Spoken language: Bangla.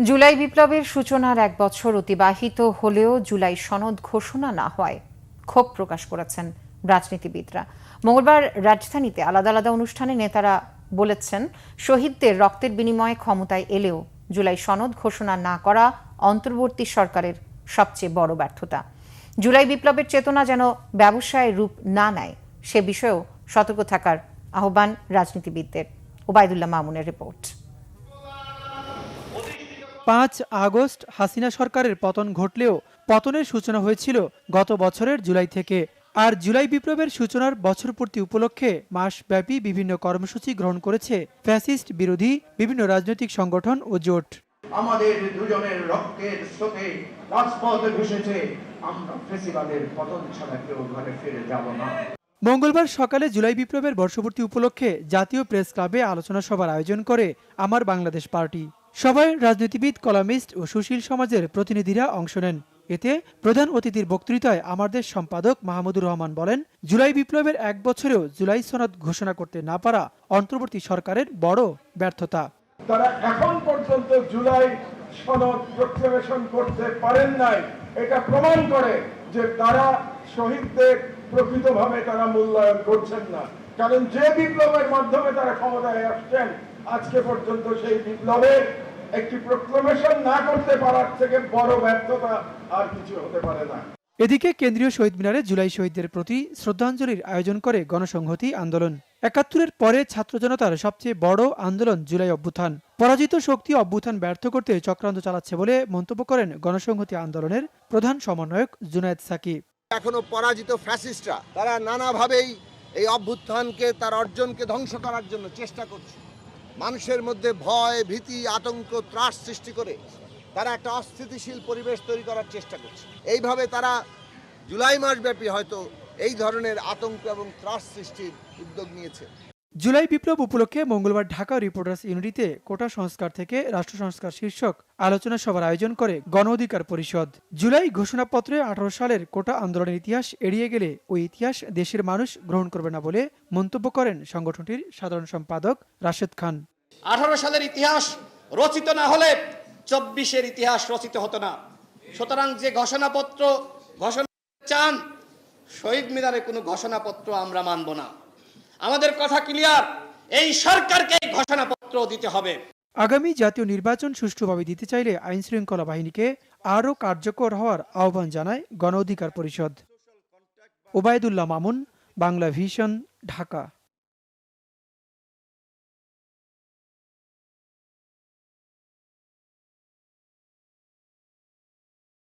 জুলাই বিপ্লবের সূচনার ১ বছর অতিবাহিত হলেও জুলাই সনদ ঘোষণা না হয় ক্ষোভ প্রকাশ করেছেন রাজনীতিবিদরা। মঙ্গলবার রাজধানীতে আলাদা আলাদা অনুষ্ঠানে নেতারা বলেছেন, শহীদদের রক্তের বিনিময়ে ক্ষমতায় এলেও জুলাই সনদ ঘোষণা না করা অন্তর্বর্তী সরকারের সবচেয়ে বড় ব্যর্থতা। জুলাই বিপ্লবের চেতনা যেন ব্যবসায় রূপ না নেয় সে বিষয়েও সতর্ক থাকার আহ্বান রাজনীতিবিদদের। ওবায়দুল্লাহ মামুনের রিপোর্ট। ৫ আগস্ট হাসিনা সরকারের পতন ঘটলেও পতনের সূচনা হয়েছিল গত বছরের জুলাই থেকে। আর জুলাই বিপ্লবের সূচনার বছরপূর্তি উপলক্ষে মাসব্যাপী বিভিন্ন কর্মসূচি গ্রহণ করেছে ফ্যাসিস্ট বিরোধী বিভিন্ন রাজনৈতিক সংগঠন ও জোট। আমাদের দুজনের রক্তের স্রোতে রাজপথে ভেসেছে, আমরা ফ্যাসিবাদের পতন ছাড়া কেউ ঘরে ফিরে যাব না। মঙ্গলবার সকালে জুলাই বিপ্লবের বর্ষপূর্তি উপলক্ষে জাতীয় প্রেস ক্লাবে আলোচনা সভার আয়োজন করে আমার বাংলাদেশ পার্টি। সভায় রাজনীতিবিদ, কলামিস্ট ও সুশীল সমাজের প্রতিনিধিরা অংশ নেন। এতে প্রধান অতিথির বক্তৃতায় আমার দেশ সম্পাদক মাহমুদুর রহমান বলেন, জুলাই বিপ্লবের ১ বছরেও জুলাই সনদ ঘোষণা করতে না পারা অন্তর্বর্তী সরকারের বড় ব্যর্থতা। তারা এখন পর্যন্ত জুলাই সনদ প্রক্লেমেশন করতে পারেন নাই। এটা প্রমাণ করে যে তারা শহীদদের প্রকৃতভাবে তারা মূল্যায়ন করছেন না। কারণ যে বিপ্লবের মাধ্যমে তারা ক্ষমতায় আসছেন, আজকে পর্যন্ত সেই বিপ্লবের একটি প্রক্লেমেশন না করতে পারার থেকে বড় ব্যর্থতা আর কিছু হতে পারে না। এদিকে কেন্দ্রীয় শহীদ মিনারে জুলাই শহীদদের প্রতি শ্রদ্ধাঞ্জলির আয়োজন করে গণসংহতি আন্দোলন। ৭১-এর পরে ছাত্র জনতার সবচেয়ে বড় আন্দোলন জুলাই অভ্যুত্থান। পরাজিত শক্তি অভ্যুত্থান ব্যর্থ করতে চক্রান্ত চালাচ্ছে বলে মন্তব্য করেন গণসংহতি আন্দোলনের প্রধান সমন্বয়ক জুনায়েদ সাকি। এখনো পরাজিত ফ্যাসিস্টরা তারা নানাভাবেই এই অভ্যুত্থানকে, তার অর্জনকে ধ্বংস করার জন্য চেষ্টা করছে। মানুষের মধ্যে ভয়, ভীতি, আতঙ্ক, ত্রাস সৃষ্টি করে তারা একটা অস্থিতিশীল পরিবেশ তৈরি করার চেষ্টা করছে। এইভাবে তারা জুলাই মাসব্যাপী হয়তো এই ধরনের আতঙ্ক এবং ত্রাস সৃষ্টির উদ্যোগ নিয়েছে। জুলাই বিপ্লব উপলক্ষে মঙ্গলবার ঢাকা রিপোর্টার্স ইউনিটিতে কোটা সংস্কার থেকে রাষ্ট্র সংস্কার শীর্ষক আলোচনা সভার আয়োজন করে গণ অধিকার পরিষদ। জুলাই ঘোষণাপত্রে ১৮ সালের কোটা আন্দোলনের ইতিহাস এড়িয়ে গেলে ওই ইতিহাস দেশের মানুষ গ্রহণ করবে না বলে মন্তব্য করেন সংগঠনটির সাধারণ সম্পাদক রাশেদ খান। ১৮ সালের ইতিহাস রচিত না হলে ২৪-এর ইতিহাস রচিত হতো না। সুতরাং যে ঘোষণাপত্র ঘোষণা চান, শহীদ মিনারে কোনো ঘোষণাপত্র আমরা মানব না। আমাদের কথা ক্লিয়ার, এই সরকারকে ঘোষণাপত্র দিতে হবে। আগামী জাতীয় নির্বাচন সুষ্ঠুভাবে দিতে চাইলে আইন শৃঙ্খলা বাহিনীকে আরও কার্যকর হওয়ার আহ্বান জানায় গণ অধিকার পরিষদ। ওবায়দুল্লাহ মামুন, বাংলা ভিশন, ঢাকা।